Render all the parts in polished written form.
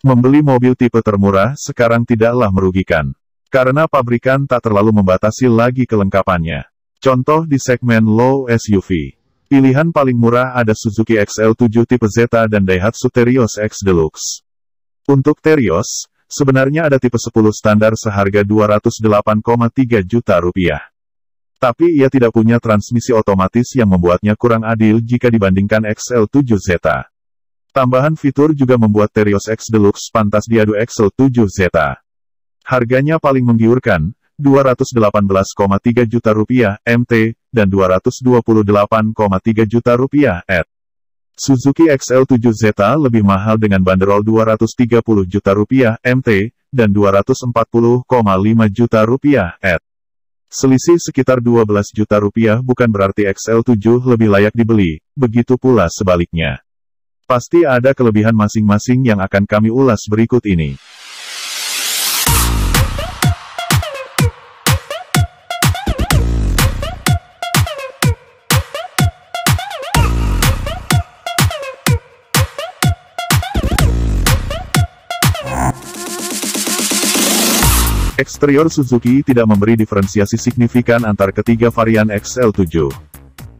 Membeli mobil tipe termurah sekarang tidaklah merugikan. Karena pabrikan tak terlalu membatasi lagi kelengkapannya. Contoh di segmen low SUV. Pilihan paling murah ada Suzuki XL7 tipe Zeta dan Daihatsu Terios X Deluxe. Untuk Terios, sebenarnya ada tipe 10 standar seharga Rp208,3 juta. Tapi ia tidak punya transmisi otomatis yang membuatnya kurang adil jika dibandingkan XL7 Zeta. Tambahan fitur juga membuat Terios X Deluxe pantas diadu XL7 Zeta. Harganya paling menggiurkan, Rp218,3 juta MT, dan Rp228,3 juta ET. Suzuki XL7 Zeta lebih mahal dengan banderol Rp230 juta MT, dan Rp240,5 juta ET. Selisih sekitar Rp12 juta bukan berarti XL7 lebih layak dibeli, begitu pula sebaliknya. Pasti ada kelebihan masing-masing yang akan kami ulas berikut ini. Eksterior Suzuki tidak memberi diferensiasi signifikan antar ketiga varian XL7.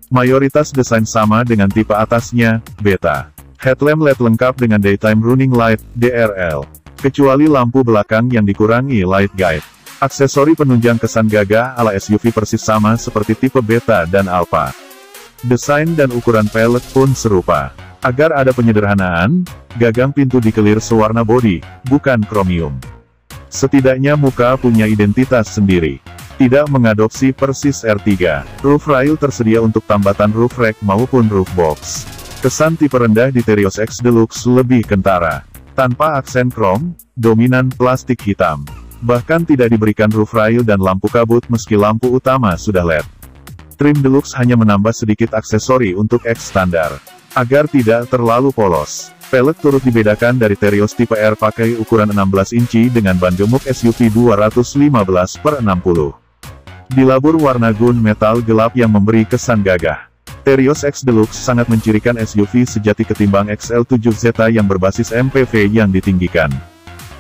Mayoritas desain sama dengan tipe atasnya, Beta. Headlamp LED lengkap dengan Daytime Running Light, DRL. Kecuali lampu belakang yang dikurangi Light Guide. Aksesori penunjang kesan gagah ala SUV persis sama seperti tipe Beta dan Alpha. Desain dan ukuran pelek pun serupa. Agar ada penyederhanaan, gagang pintu dikelir sewarna bodi, bukan kromium. Setidaknya muka punya identitas sendiri. Tidak mengadopsi persis R3. Roof rail tersedia untuk tambatan roof rack maupun roof box. Kesan tipe rendah di Terios X Deluxe lebih kentara. Tanpa aksen krom, dominan plastik hitam. Bahkan tidak diberikan roof rail dan lampu kabut meski lampu utama sudah LED. Trim Deluxe hanya menambah sedikit aksesori untuk X standar. Agar tidak terlalu polos. Pelek turut dibedakan dari Terios tipe R pakai ukuran 16 inci dengan ban gemuk SUV 215/60. Dilabur warna gun metal gelap yang memberi kesan gagah. Terios X Deluxe sangat mencirikan SUV sejati ketimbang XL7 Zeta yang berbasis MPV yang ditinggikan.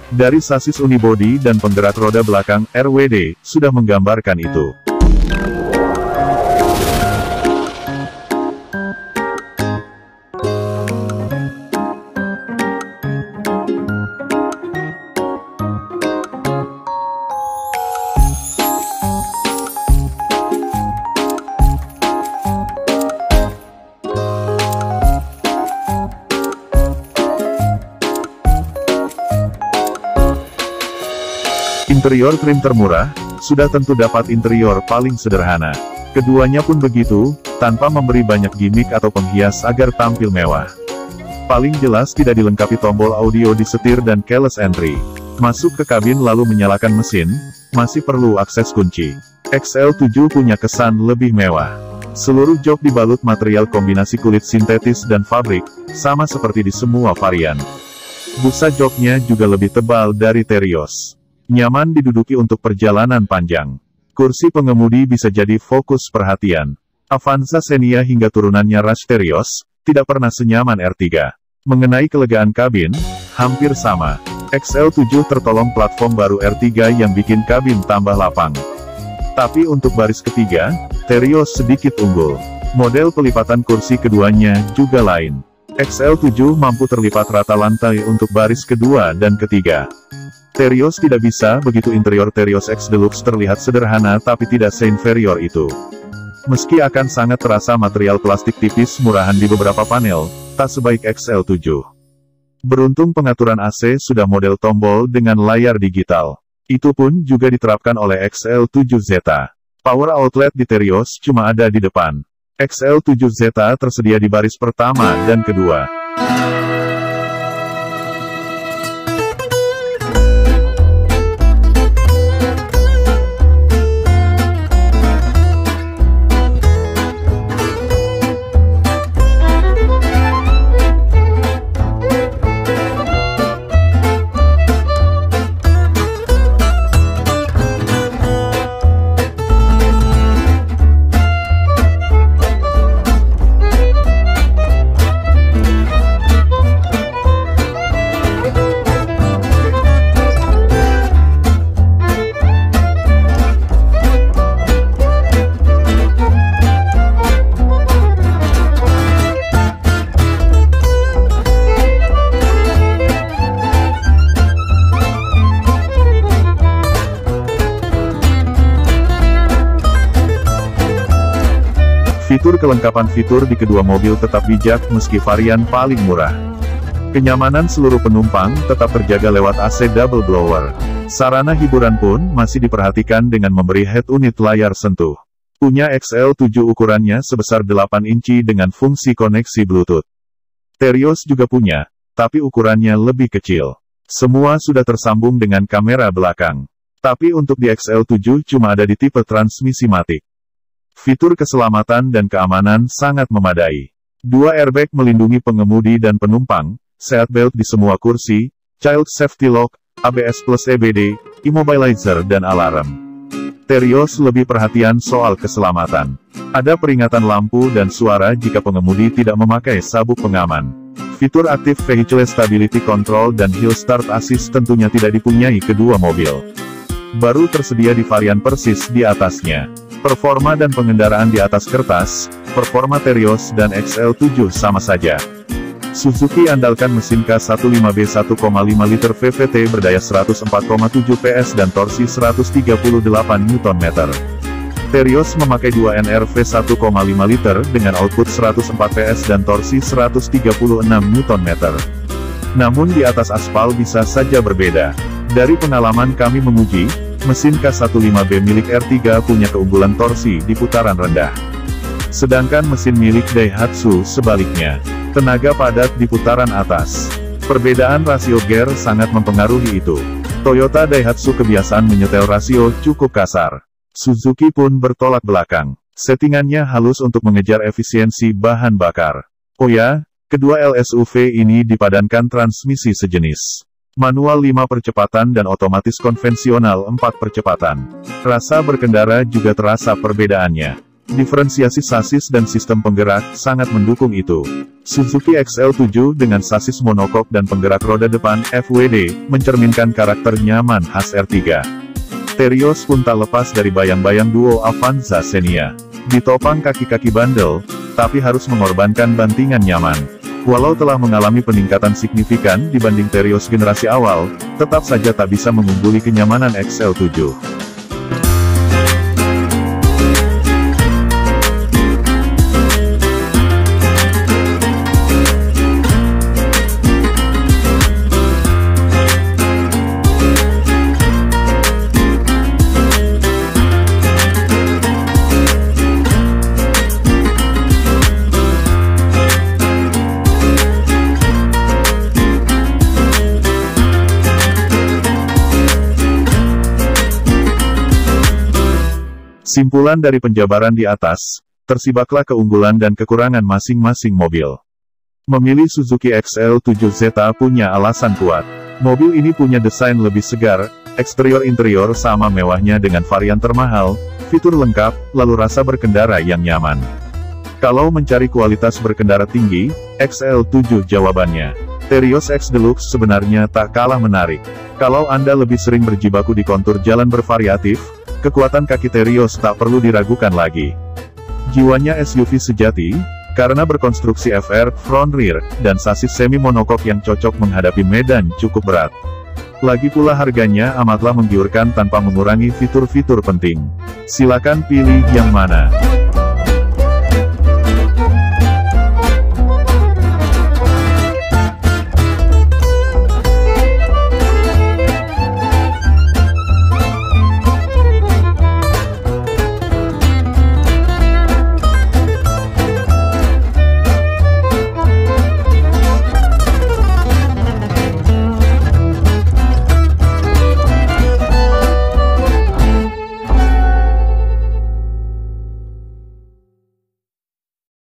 Dari sasis unibody dan penggerak roda belakang, RWD, sudah menggambarkan itu. Interior trim termurah, sudah tentu dapat interior paling sederhana. Keduanya pun begitu, tanpa memberi banyak gimmick atau penghias agar tampil mewah. Paling jelas tidak dilengkapi tombol audio di setir dan keyless entry. Masuk ke kabin lalu menyalakan mesin, masih perlu akses kunci. XL7 punya kesan lebih mewah. Seluruh jok dibalut material kombinasi kulit sintetis dan fabrik, sama seperti di semua varian. Busa joknya juga lebih tebal dari Terios. Nyaman diduduki untuk perjalanan panjang. Kursi pengemudi bisa jadi fokus perhatian. Avanza Xenia hingga turunannya Rush Terios, tidak pernah senyaman R3. Mengenai kelegaan kabin, hampir sama. XL7 tertolong platform baru R3 yang bikin kabin tambah lapang. Tapi untuk baris ketiga, Terios sedikit unggul. Model pelipatan kursi keduanya juga lain. XL7 mampu terlipat rata lantai untuk baris kedua dan ketiga. Terios tidak bisa, begitu interior Terios X Deluxe terlihat sederhana tapi tidak se-inferior itu. Meski akan sangat terasa material plastik tipis murahan di beberapa panel, tak sebaik XL7. Beruntung pengaturan AC sudah model tombol dengan layar digital. Itu pun juga diterapkan oleh XL7 Zeta. Power outlet di Terios cuma ada di depan. XL7 Zeta tersedia di baris pertama dan kedua. Fitur kelengkapan fitur di kedua mobil tetap bijak meski varian paling murah. Kenyamanan seluruh penumpang tetap terjaga lewat AC double blower. Sarana hiburan pun masih diperhatikan dengan memberi head unit layar sentuh. Punya XL7 ukurannya sebesar 8 inci dengan fungsi koneksi Bluetooth. Terios juga punya, tapi ukurannya lebih kecil. Semua sudah tersambung dengan kamera belakang. Tapi untuk di XL7 cuma ada di tipe transmisi matic. Fitur keselamatan dan keamanan sangat memadai. 2 airbag melindungi pengemudi dan penumpang, seat belt di semua kursi, child safety lock, ABS plus EBD, immobilizer dan alarm. Terios lebih perhatian soal keselamatan. Ada peringatan lampu dan suara jika pengemudi tidak memakai sabuk pengaman. Fitur aktif Vehicle Stability Control dan Hill Start Assist tentunya tidak dipunyai kedua mobil. Baru tersedia di varian Persis di atasnya. Performa dan pengendaraan di atas kertas, performa Terios dan XL7 sama saja. Suzuki andalkan mesin K15B 1,5 liter VVT berdaya 104,7 PS dan torsi 138 Nm. Terios memakai 2 NRV 1,5 liter dengan output 104 PS dan torsi 136 Nm. Namun di atas aspal bisa saja berbeda. Dari pengalaman kami menguji, mesin K15B milik R3 punya keunggulan torsi di putaran rendah. Sedangkan mesin milik Daihatsu sebaliknya, tenaga padat di putaran atas. Perbedaan rasio gear sangat mempengaruhi itu. Toyota Daihatsu kebiasaan menyetel rasio cukup kasar. Suzuki pun bertolak belakang. Settingannya halus untuk mengejar efisiensi bahan bakar. Oh ya, kedua LSUV ini dipadankan transmisi sejenis. Manual 5 percepatan dan otomatis konvensional 4 percepatan. Rasa berkendara juga terasa perbedaannya. Diferensiasi sasis dan sistem penggerak sangat mendukung itu. Suzuki XL7 dengan sasis monokok dan penggerak roda depan FWD, mencerminkan karakter nyaman khas R3. Terios pun tak lepas dari bayang-bayang duo Avanza Xenia. Ditopang kaki-kaki bandel, tapi harus mengorbankan bantingan nyaman. Walau telah mengalami peningkatan signifikan dibanding Terios generasi awal, tetap saja tak bisa mengungguli kenyamanan XL7. Simpulan dari penjabaran di atas, tersibaklah keunggulan dan kekurangan masing-masing mobil. Memilih Suzuki XL7Z punya alasan kuat. Mobil ini punya desain lebih segar, eksterior-interior sama mewahnya dengan varian termahal, fitur lengkap, lalu rasa berkendara yang nyaman. Kalau mencari kualitas berkendara tinggi, XL7 jawabannya. Terios X Deluxe sebenarnya tak kalah menarik. Kalau Anda lebih sering berjibaku di kontur jalan bervariatif, kekuatan kaki Terios tak perlu diragukan lagi. Jiwanya SUV sejati, karena berkonstruksi FR, front rear, dan sasis semi monokok yang cocok menghadapi medan cukup berat. Lagi pula harganya amatlah menggiurkan tanpa mengurangi fitur-fitur penting. Silakan pilih yang mana.